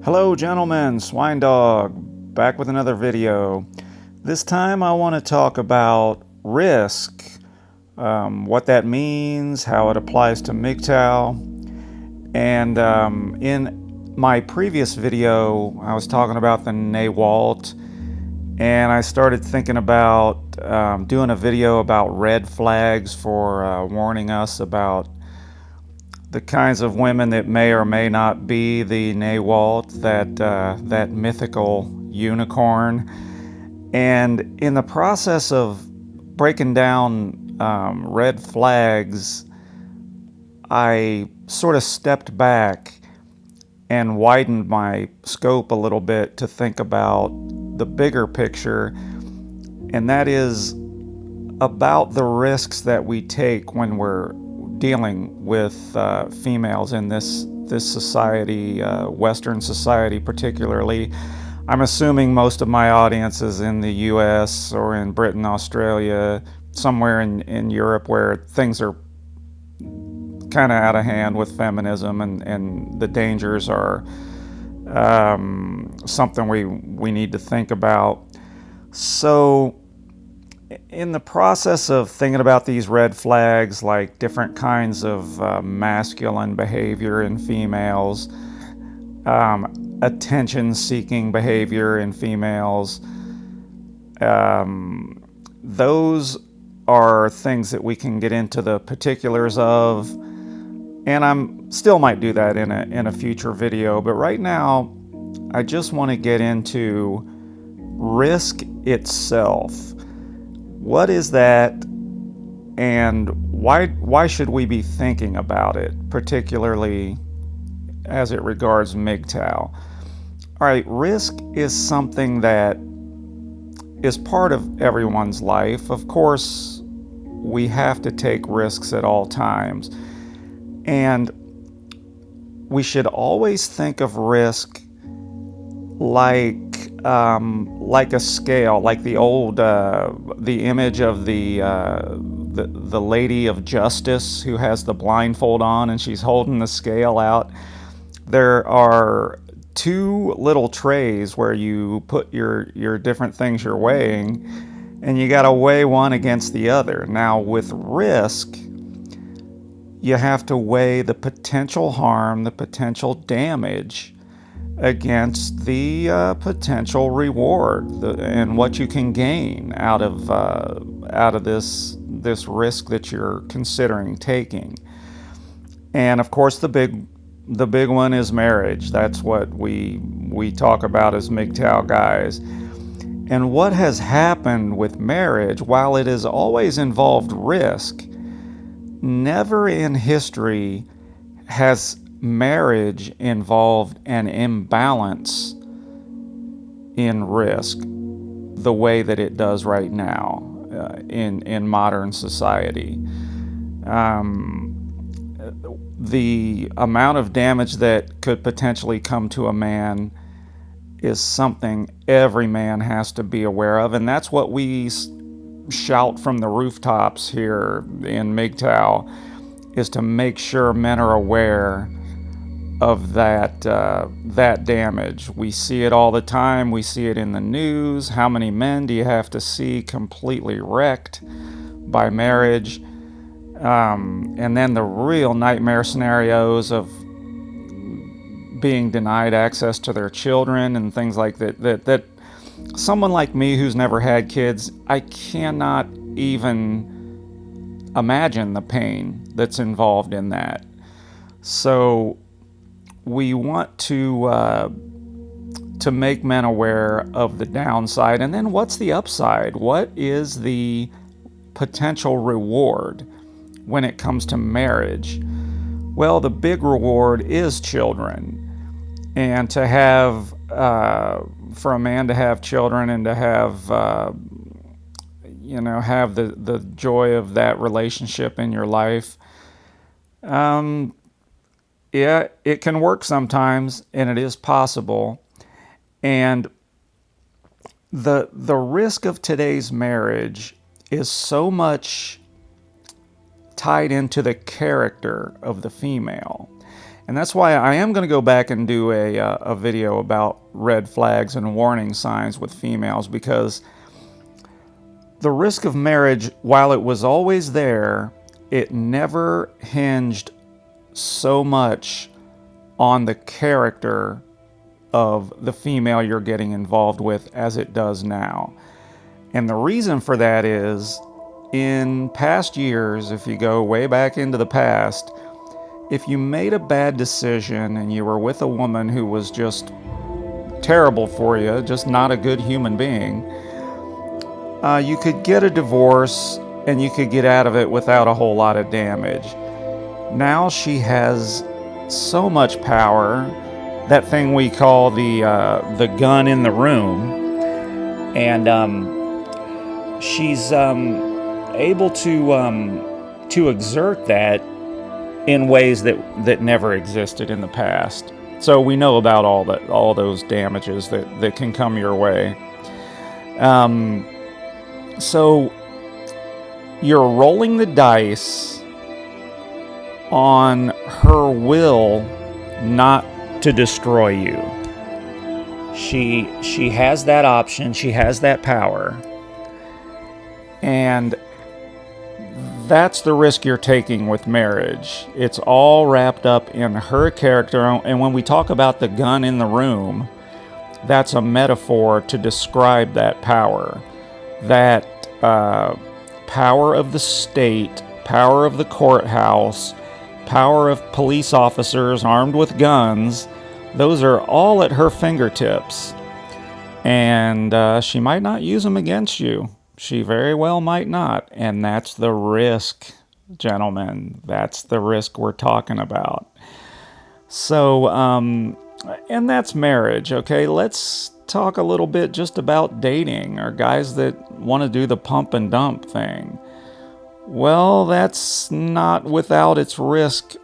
Hello gentlemen, Swine Dog, back with another video. This time I want to talk about risk, what that means, how it applies to MGTOW, and in my previous video I was talking about the NAWALT, and I started thinking about doing a video about red flags for warning us about the kinds of women that may or may not be the NAWALT, that mythical unicorn. And in the process of breaking down red flags, I sort of stepped back and widened my scope a little bit to think about the bigger picture, and that is about the risks that we take when we're dealing with females in this society, Western society particularly. I'm assuming most of my audience is in the US or in Britain, Australia, somewhere in Europe where things are kind of out of hand with feminism, and the dangers are something we need to think about. So in the process of thinking about these red flags, like different kinds of masculine behavior in females, attention-seeking behavior in females, those are things that we can get into the particulars of, and I'm still might do that in a future video. But right now, I just want to get into risk itself. What is that, and why should we be thinking about it, particularly as it regards MGTOW? All right, risk is something that is part of everyone's life. Of course, we have to take risks at all times, and we should always think of risk like a scale, like the old the image of the lady of justice who has the blindfold on and she's holding the scale out. There are two little trays where you put your different things you're weighing, and you got to weigh one against the other. Now with risk, you have to weigh the potential harm, the potential damage against the potential reward, and what you can gain out of this risk that you're considering taking. And of course, the big one is marriage. That's what we talk about as MGTOW guys. And what has happened with marriage, while it has always involved risk, never in history has marriage involved an imbalance in risk the way that it does right now in modern society. The amount of damage that could potentially come to a man is something every man has to be aware of, and that's what we shout from the rooftops here in MGTOW, is to make sure men are aware of that damage. We see it all the time. We see it in the news. How many men do you have to see completely wrecked by marriage? And then the real nightmare scenarios of being denied access to their children and things like that someone like me who's never had kids, I cannot even imagine the pain that's involved in that. So we want to make men aware of the downside, and then what's the upside? What is the potential reward when it comes to marriage? Well, the big reward is children, and to have for a man to have children and to have have the joy of that relationship in your life. Yeah, it can work sometimes, and it is possible. And the risk of today's marriage is so much tied into the character of the female. And that's why I am going to go back and do a video about red flags and warning signs with females, because the risk of marriage, while it was always there, it never hinged so much on the character of the female you're getting involved with as it does now. And the reason for that is, in past years, if you go way back into the past, if you made a bad decision and you were with a woman who was just terrible for you, just not a good human being, you could get a divorce and you could get out of it without a whole lot of damage. Now she has so much power, that thing we call the gun in the room, and she's able to exert that in ways that never existed in the past. So we know about all those damages that can come your way. So you're rolling the dice on her will not to destroy you. She has that option, she has that power, and that's the risk you're taking with marriage. It's all wrapped up in her character, and when we talk about the gun in the room, that's a metaphor to describe that power. That power of the state, power of the courthouse, power of police officers armed with guns, those are all at her fingertips. And she might not use them against you. She very well might not. And that's the risk, gentlemen. That's the risk we're talking about. So, and that's marriage, okay? Let's talk a little bit just about dating, or guys that want to do the pump and dump thing. Well, that's not without its risk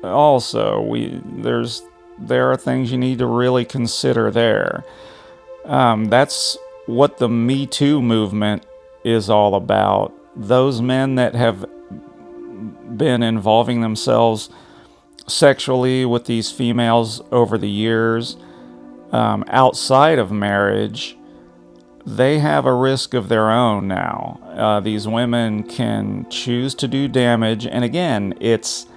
also. There are things you need to really consider there. That's what the Me Too movement is all about. Those men that have been involving themselves sexually with these females over the years, outside of marriage, they have a risk of their own now. These women can choose to do damage, and again, it's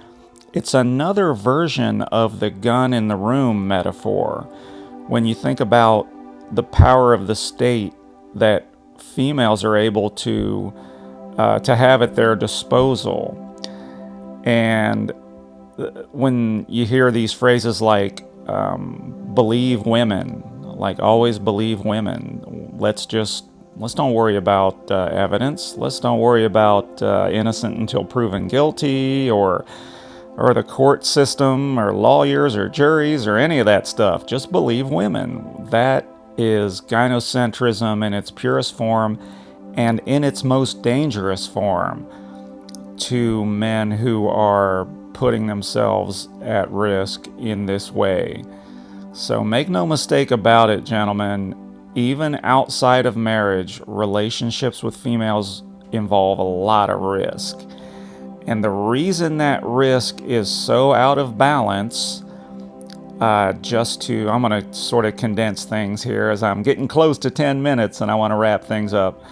another version of the gun in the room metaphor. When you think about the power of the state that females are able to have at their disposal, and when you hear these phrases like believe women, like always believe women, let's don't worry about evidence. Let's don't worry about innocent until proven guilty, or the court system, or lawyers, or juries, or any of that stuff. Just believe women. That is gynocentrism in its purest form, and in its most dangerous form to men who are putting themselves at risk in this way. So make no mistake about it, gentlemen. Even outside of marriage, relationships with females involve a lot of risk. And the reason that risk is so out of balance, I'm going to sort of condense things here as I'm getting close to 10 minutes and I want to wrap things up.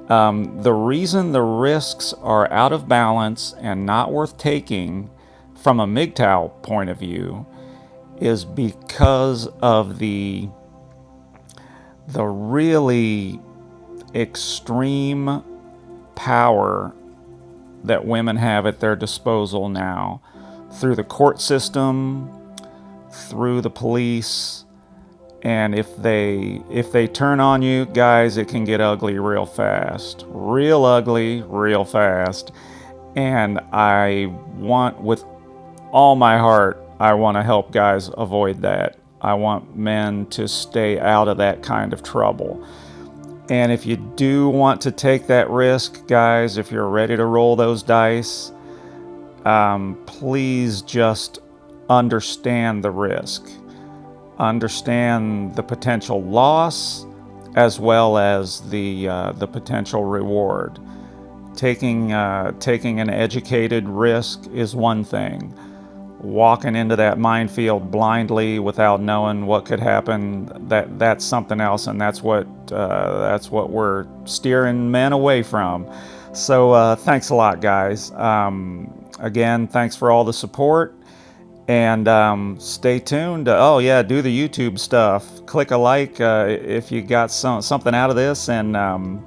The reason the risks are out of balance and not worth taking from a MGTOW point of view is because of the really extreme power that women have at their disposal now, through the court system, through the police, and if they turn on you, guys, it can get ugly real fast. Real ugly, real fast. And with all my heart, I want to help guys avoid that. I want men to stay out of that kind of trouble. And if you do want to take that risk, guys, if you're ready to roll those dice, please just understand the risk. Understand the potential loss as well as the potential reward. Taking an educated risk is one thing, walking into that minefield blindly without knowing what could happen, that's something else, and that's what we're steering men away from. So thanks a lot, guys. Again, thanks for all the support, and stay tuned. Oh yeah, do the YouTube stuff. Click a like if you got something out of this, and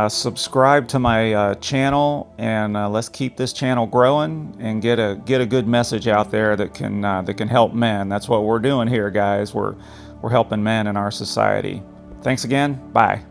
subscribe to my channel, and let's keep this channel growing and get a good message out there that can help men. That's what we're doing here, guys. We're helping men in our society. Thanks again. Bye.